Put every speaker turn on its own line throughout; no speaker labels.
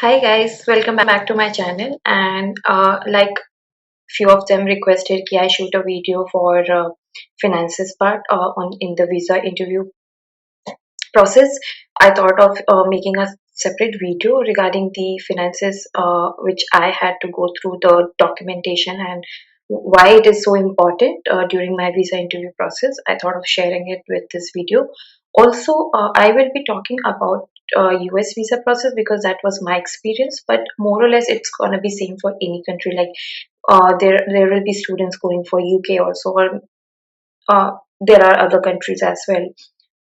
Hi guys, welcome back to my channel. And like few of them requested कि I shoot a video for finances part on in the visa interview process. I thought of making a separate video regarding the finances, which I had to go through the documentation and why it is so important during my visa interview process. I thought of sharing it with this video. Also, I will be talking about US visa process because that was my experience, but more or less it's gonna be same for any country. Like there will be students going for UK also, or there are other countries as well.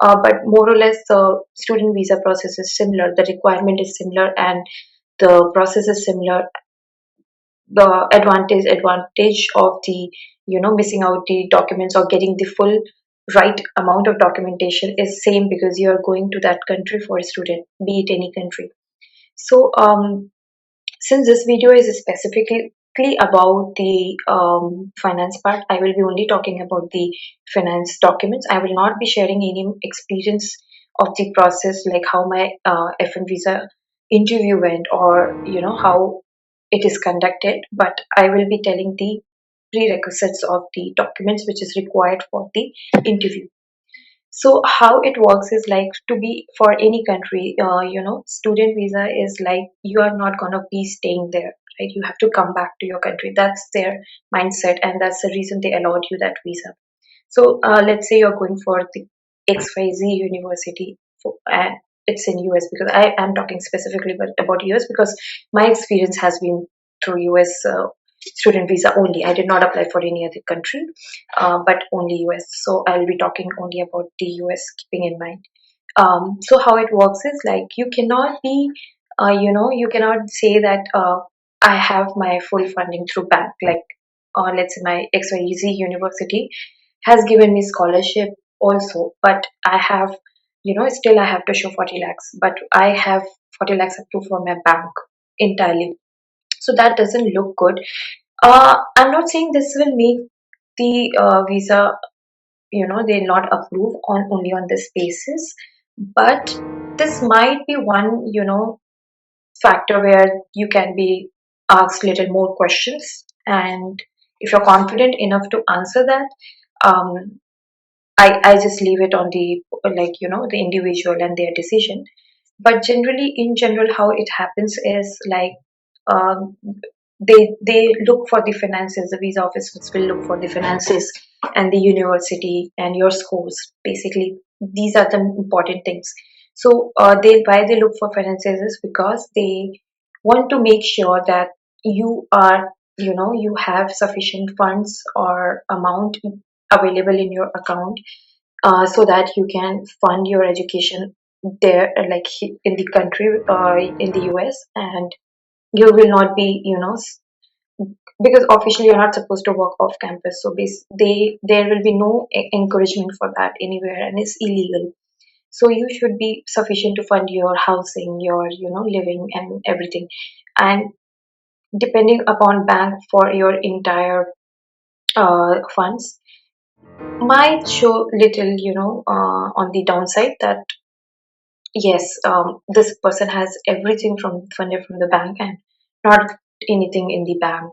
But more or less, the student visa process is similar. The requirement is similar, and the process is similar. The advantage of the missing out the documents or getting the full right amount of documentation is same because you are going to that country for a student, be it any country. So since this video is specifically about the finance part, I will be only talking about the finance documents. I will not be sharing any experience of the process, like how my F-1 visa interview went, or how it is conducted. But I will be telling the prerequisites of the documents which is required for the interview. So how it works is like to be for any country, student visa is like you are not gonna be staying there, right? You have to come back to your country. That's their mindset, and that's the reason they allowed you that visa. So let's say you're going for the XYZ university, and it's in US because I am talking specifically about US because my experience has been through US student visa only. I did not apply for any other country, but only US. So I'll be talking only about the US, keeping in mind. So how it works is like you cannot be, you cannot say that I have my full funding through bank, like let's say my XYZ university has given me scholarship also, but I have, still I have to show 40 lakhs, but I have 40 lakhs approved from my bank entirely. So that doesn't look good. I'm not saying this will make the visa, they not approve on only on this basis, but this might be one, factor where you can be asked little more questions, and if you're confident enough to answer that, um, I just leave it on the like the individual and their decision. But generally, in general, how it happens is like um, they look for the finances. The visa officers will look for the finances and the university and your scores. Basically, these are the important things. So they why they look for finances is because they want to make sure that you are you have sufficient funds or amount available in your account, so that you can fund your education there, like in the country, in the US, and you will not be, because officially you're not supposed to work off campus. So there will be no encouragement for that anywhere, and it's illegal. So you should be sufficient to fund your housing, your living and everything, and depending upon bank for your entire funds might show little, on the downside that yes, this person has everything from funded from the bank and not anything in the bank,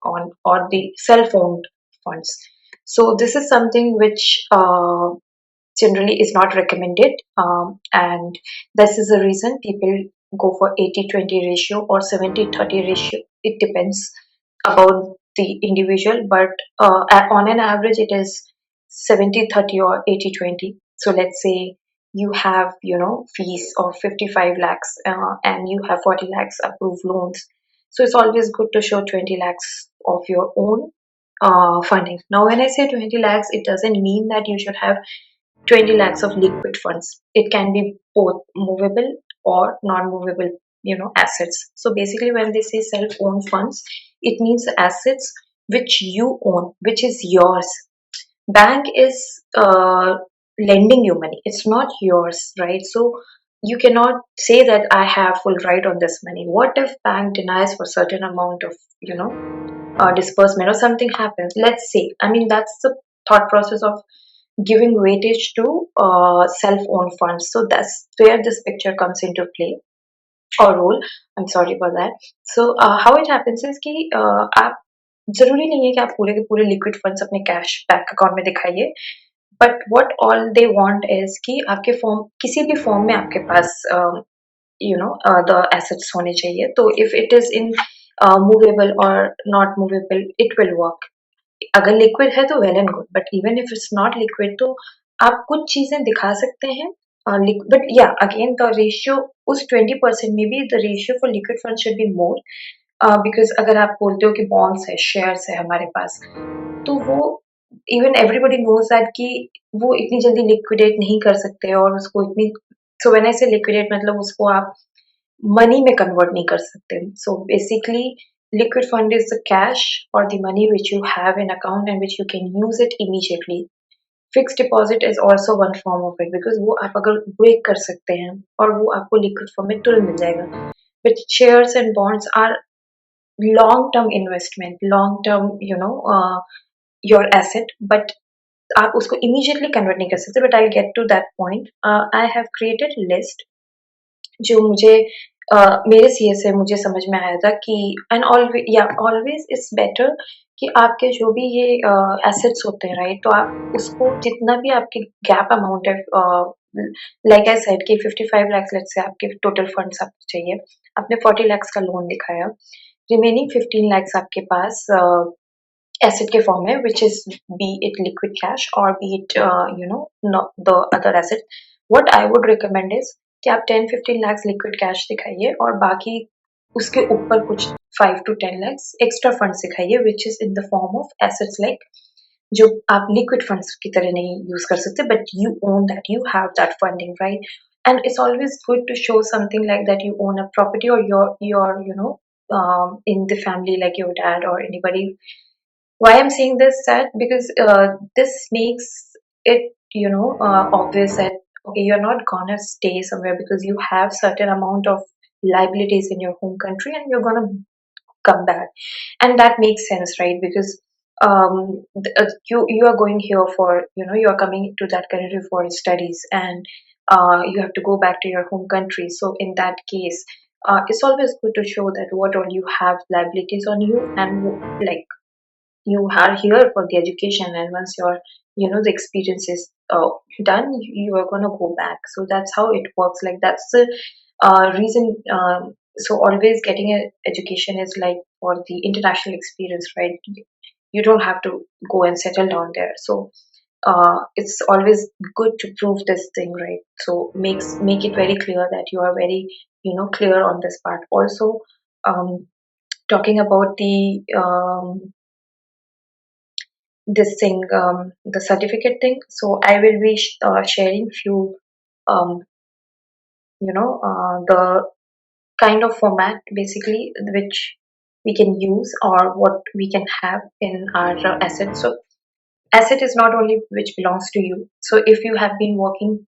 on or the self-owned funds. So this is something which generally is not recommended, and this is the reason people go for 80-20 ratio or 70-30 ratio. It depends about the individual, but on an average, it is 70-30 or 80-20. So let's say you have, fees of 55 lakhs, and you have 40 lakhs approved loans. So it's always good to show 20 lakhs of your own funding. Now, when I say 20 lakhs, it doesn't mean that you should have 20 lakhs of liquid funds. It can be both movable or non-movable, assets. So basically, when they say self-owned funds, it means assets which you own, which is yours. Bank is lending you money. It's not yours, right? So you cannot say that I have full right on this money. What if bank denies for certain amount of, disbursement or something happens? Let's say, I mean, that's the thought process of giving weightage to self-owned funds. So that's where this picture comes into play. or role. I'm sorry for that. So how it happens is कि आप जरूरी नहीं है कि आप पूरे के पूरे लिक्विड फंड्स अपने कैश बैंक अकाउंट में दिखाइए, but what all they want is कि आपके फॉर्म किसी भी फॉर्म में आपके पास द एसेट्स होने चाहिए. तो if it is in movable और not movable it will work. अगर लिक्विड है तो well and good, but even if it's not liquid तो आप कुछ चीजें दिखा सकते हैं. बट या अगेन द रेशियो उस 20% में भी the ratio for liquid fund should be more. Because अगर आप बोलते हो कि बॉन्ड्स है, शेयर्स है हमारे पास, तो वो इवन एवरीबॉडी नोज दैट कि वो इतनी जल्दी लिक्विडेट नहीं कर सकते और उसको इतनी. सो व्हेन आई से लिक्विडेट मतलब उसको आप मनी में कन्वर्ट नहीं कर सकते. So basically liquid fund is the cash or the money which you have in account and which you can use it immediately. Fixed deposit is also one form of it because वो आप अगर break कर सकते हैं और वो आपको liquid form में तुरंत मिल जाएगा. But shares and bonds are long term investment, long term, your asset, but आप उसको immediately convert नहीं कर सकते. But I'll get to that point. I have created list जो मुझे मेरे सीए से मुझे समझ में आया था कि एंड ऑलवेज इट्स बेटर कि आपके जो भी ये एसेट्स होते हैं, राइट, तो आप उसको जितना भी आपके गैप अमाउंट है, लाइक आई सेड कि 55 lakhs लेट्स से आपके टोटल फंड्स आपको चाहिए, आपने 40 lakhs का लोन दिखाया, रिमेनिंग 15 lakhs आपके पास asset के फॉर्म में, which is be it liquid cash or be it not the other asset. What I would recommend is कि आप 10-15 lakhs liquid cash दिखाइए और बाकी उसके ऊपर कुछ 5 to 10 lakhs extra funds दिखाइए, which is in the form of assets like जो आप liquid funds की तरह नहीं use कर सकते, but you own that, you have that funding, right? And it's always good to show something like that you own a property or your in the family like your dad or anybody. Why I'm saying this that because this makes it obvious that okay, you're not gonna stay somewhere because you have certain amount of liabilities in your home country and you're gonna come back, and that makes sense, right? Because you are going here for you are coming to that country for studies, and you have to go back to your home country. So in that case, it's always good to show that what all you have liabilities on you, and like you are here for the education, and once your the experience is done, you are going to go back. So that's how it works, like that's the reason. So always getting an education is like for the international experience, right? You don't have to go and settle down there. So it's always good to prove this thing, right? So make it very clear that you are very clear on this part also. Talking about the this thing, the certificate thing. So I will be sharing few, um, the kind of format basically which we can use or what we can have in our asset. So asset is not only which belongs to you. So if you have been working,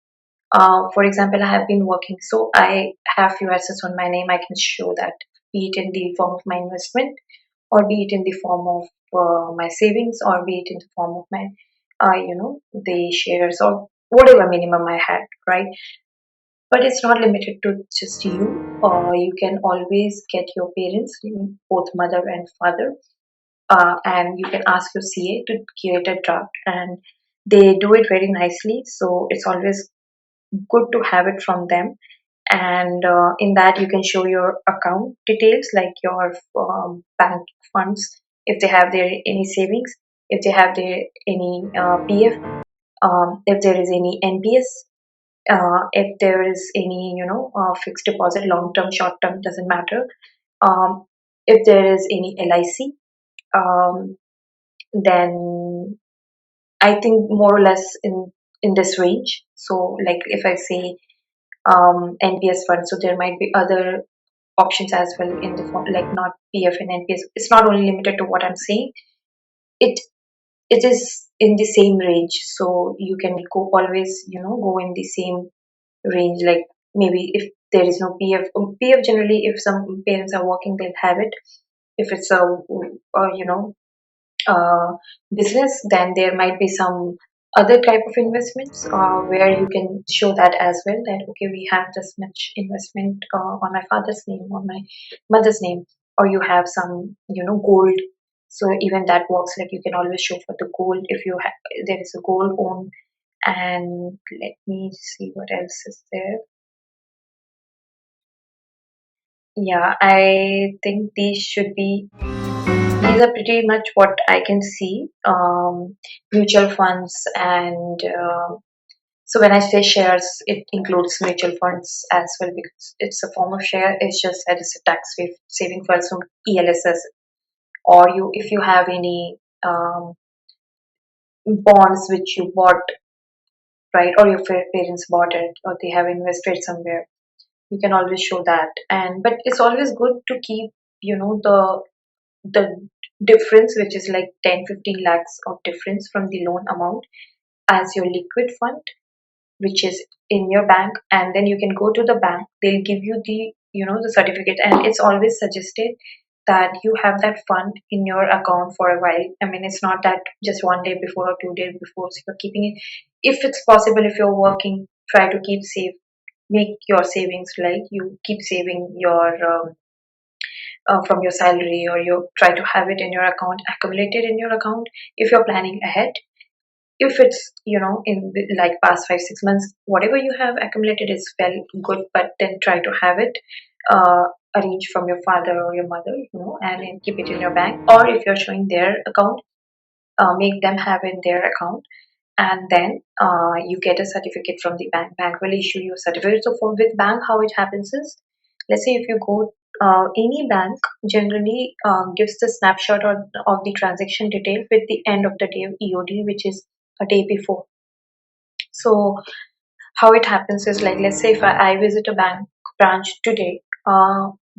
for example, I have been working, so I have few assets on my name. I can show that, be it in the form of my investment or be it in the form of my savings or be it in the form of my the shares or whatever minimum I had, right? But it's not limited to just you. You can always get your parents, both mother and father, and you can ask your CA to create a draft, and they do it very nicely. So it's always good to have it from them. And in that you can show your account details like your bank funds, if they have their any savings, if they have their any PF, if there is any NPS, if there is any fixed deposit, long term, short term, doesn't matter. If there is any LIC, um, then I think more or less in this range. So like if I say NPS fund, so there might be other options as well in the form like not PF and NPS. It's not only limited to what I'm saying. It it is in the same range, so you can go always go in the same range. Like maybe if there is no PF generally if some parents are working they'll have it. If it's a uh, business, then there might be some. other type of investments where you can show that as well, that okay, we have this much investment on my father's name, on my mother's name, or you have some, gold. So even that works, like you can always show for the gold if you have, there is a gold own. And let me see what else is there. Yeah, I think these are pretty much what I can see. Mutual funds and so when I say shares, it includes mutual funds as well because it's a form of share. It's just that it's a tax saving funds from ELSS, or you if you have any bonds which you bought, right, or your parents bought it, or they have invested somewhere, you can always show that. And but it's always good to keep, the difference, which is like 10-15 lakhs of difference from the loan amount, as your liquid fund, which is in your bank. And then you can go to the bank, they'll give you the, the certificate. And it's always suggested that you have that fund in your account for a while. I mean, it's not that just one day before or 2 days before, so you're keeping it. If it's possible, if you're working, try to keep safe, make your savings, like you keep saving your from your salary, or you try to have it in your account, accumulated in your account, if you're planning ahead. If it's, in like past 5-6 months, whatever you have accumulated is well good, but then try to have it uh, arranged from your father or your mother, and then keep it in your bank. Or if you're showing their account, make them have in their account. And then you get a certificate from the bank will issue you a certificate. So for with bank, how it happens is, let's say if you go, any bank generally gives the snapshot of the transaction detail with the end of the day of EOD, which is a day before. So how it happens is, like, let's say if I visit a bank branch today,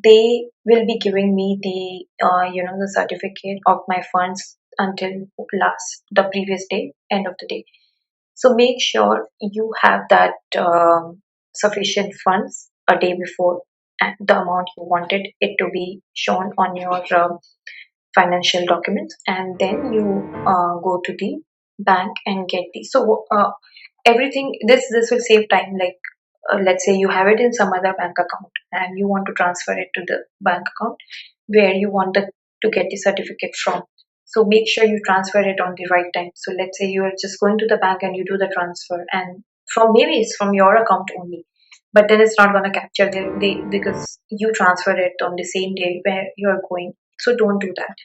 they will be giving me the certificate of my funds until last the previous day, end of the day. So make sure you have that sufficient funds a day before, and the amount you wanted it to be shown on your financial documents. And then you go to the bank and get these. So everything, this will save time. Like, let's say you have it in some other bank account and you want to transfer it to the bank account where you want to get the certificate from. So make sure you transfer it on the right time. So let's say you are just going to the bank and you do the transfer, and from maybe it's from your account only, but then it's not going to capture because you transfer it on the same day where you are going. So don't do that.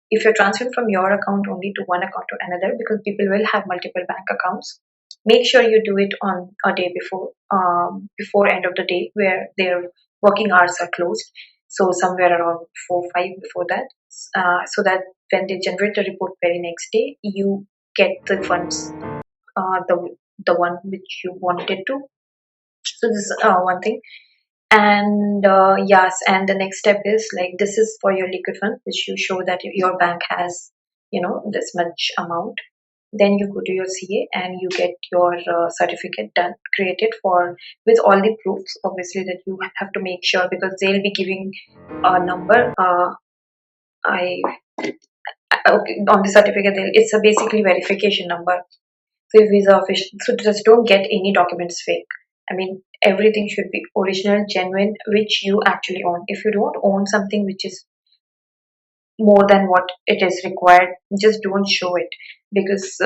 If you're transferring from your account only to one account to another, because people will have multiple bank accounts, make sure you do it on a day before, before end of the day where their working hours are closed. So somewhere around 4-5 before that, so that when they generate the report very next day, you get the funds, the one which you wanted to. So this is one thing. And yes, and the next step is, like, this is for your liquid fund, which you show that your bank has, this much amount. Then you go to your CA and you get your certificate done, created for, with all the proofs, obviously, that you have to make sure, because they'll be giving a number. I Okay, on the certificate, it's a basically verification number. So if visa official, so just don't get any documents fake. I mean, everything should be original, genuine, which you actually own. If you don't own something which is more than what it is required, just don't show it, because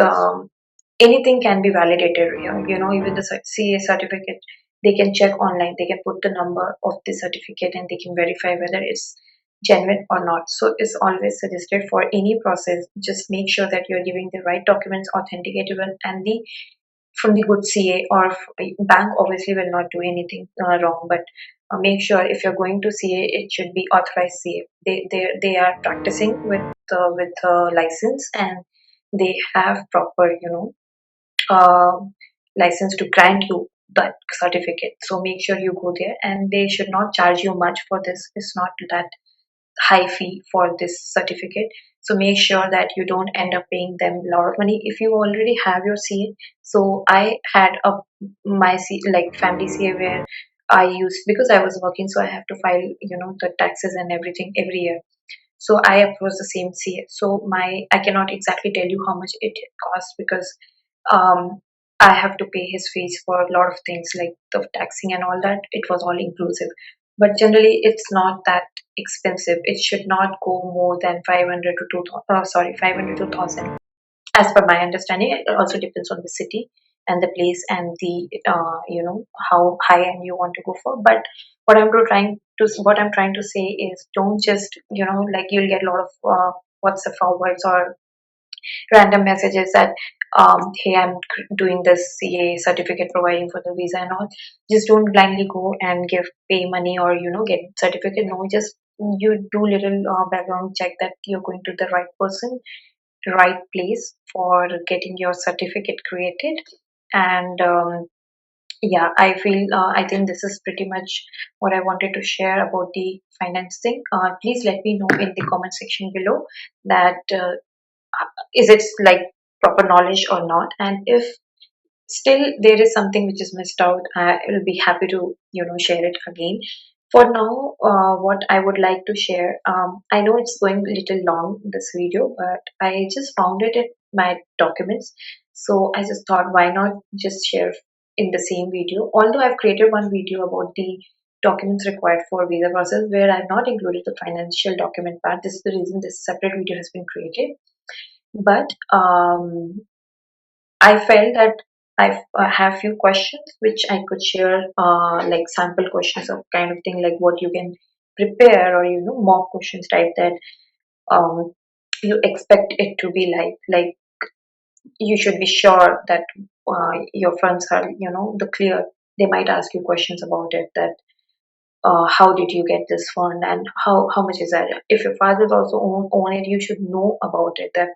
anything can be validated. Even the CA certificate, they can check online. They can put the number of the certificate and they can verify whether it's genuine or not. So it's always suggested for any process, just make sure that you're giving the right documents, authenticated one, and the from the good CA, or bank obviously will not do anything wrong, but make sure if you're going to CA, it should be authorized CA. They are practicing with license, and they have proper, uh, license to grant you that certificate. So make sure you go there, and they should not charge you much for this. It's not that high fee for this certificate. So make sure that you don't end up paying them a lot of money if you already have your CA. So I had my like family CA, where I used, because I was working, so I have to file, the taxes and everything every year. So I approached the same CA. So I cannot exactly tell you how much it costs, because um, I have to pay his fees for a lot of things like the taxing and all that. It was all inclusive, but generally it's not that expensive. It should not go more than 500 to 2 sorry 500 to 1000 as per my understanding. It also depends on the city and the place and the how high end you want to go for. But what I'm trying to say is, don't just like you'll get a lot of WhatsApp forwards or random messages that hey, I'm doing this CA certificate providing for the visa and all. Just don't blindly go and give pay money or get certificate. No, just you do little background check that you're going to the right person, right place for getting your certificate created. And yeah, I think this is pretty much what I wanted to share about the financing. Please let me know in the comment section below that is it like proper knowledge or not, and if still there is something which is missed out, I will be happy to share it again. For now, what I would like to share, I know it's going a little long, this video, but I just found it in my documents, so I just thought, why not just share in the same video. Although I've created one video about the documents required for visa process, where I've not included the financial document part. This is the reason this separate video has been created. But I felt that I have few questions which I could share, like sample questions of kind of thing, like what you can prepare, or mock questions type that um, you expect it to be like. Like you should be sure that your funds are the clear. They might ask you questions about it, that how did you get this fund, and how much is that. If your father also own it, you should know about it, that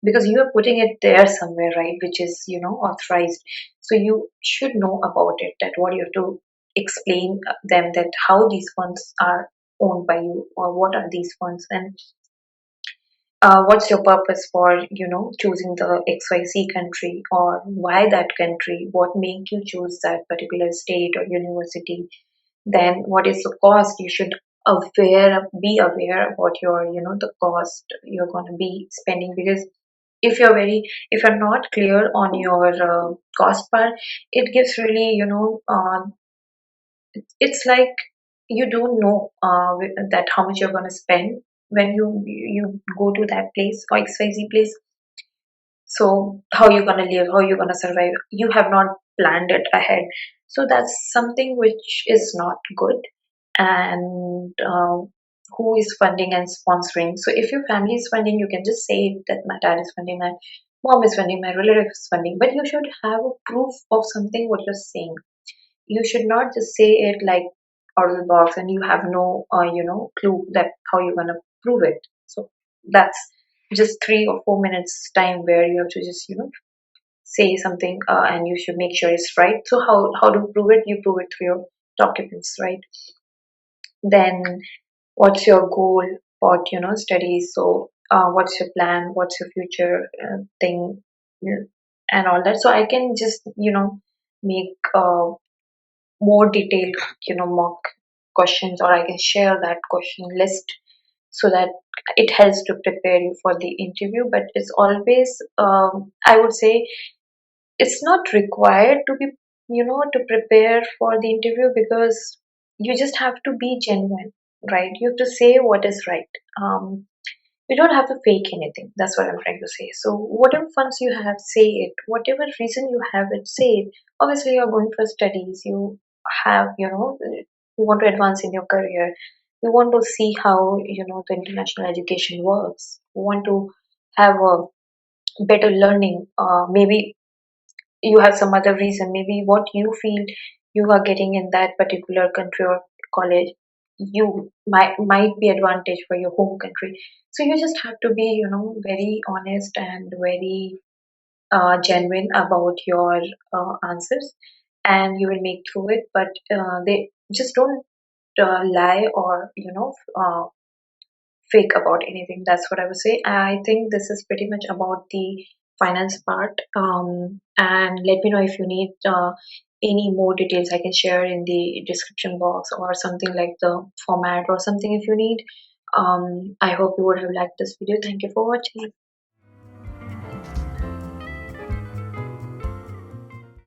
because you are putting it there somewhere, right, which is authorized. So you should know about it, that what you have to explain them, that how these funds are owned by you, or what are these funds, and what's your purpose for choosing the XYZ country, or why that country, what make you choose that particular state or university. Then what is the cost? You should be aware about your the cost you're going to be spending, because if you're not clear on your cost part, it gives really it's like you don't know that how much you're going to spend when you go to that place or XYZ place. So how you're gonna live, how you're gonna survive, you have not planned it ahead. So that's something which is not good. And who is funding and sponsoring? So if your family is funding, you can just say that my dad is funding, my mom is funding, my relative is funding. But you should have a proof of something what you're saying. You should not just say it like out of the box, and you have no clue that how you're gonna prove it. So that's just 3 or 4 minutes time where you have to just say something, and you should make sure it's right. So how to prove it? You prove it through your documents, right? Then what's your goal for studies? So what's your plan, what's your future thing, and all that. So I can just make more detailed mock questions, or I can share that question list, so that it helps to prepare you for the interview. But it's always I would say it's not required to be to prepare for the interview, because you just have to be genuine, right? You have to say what is right. You don't have to fake anything. That's what I'm trying to say. So whatever funds you have, say it. Whatever reason you have it, say it. Obviously you're going for studies, you have you want to advance in your career, you want to see how the international education works, you want to have a better learning. Maybe you have some other reason, maybe what you feel you are getting in that particular country or college, you might be advantage for your home country. So you just have to be very honest and very genuine about your answers, and you will make through it. But they just don't lie, or fake about anything. That's what I would say. I think this is pretty much about the finance part. And let me know if you need any more details. I can share in the description box, or something like the format or something if you need. I hope you would have liked this video. Thank you for watching.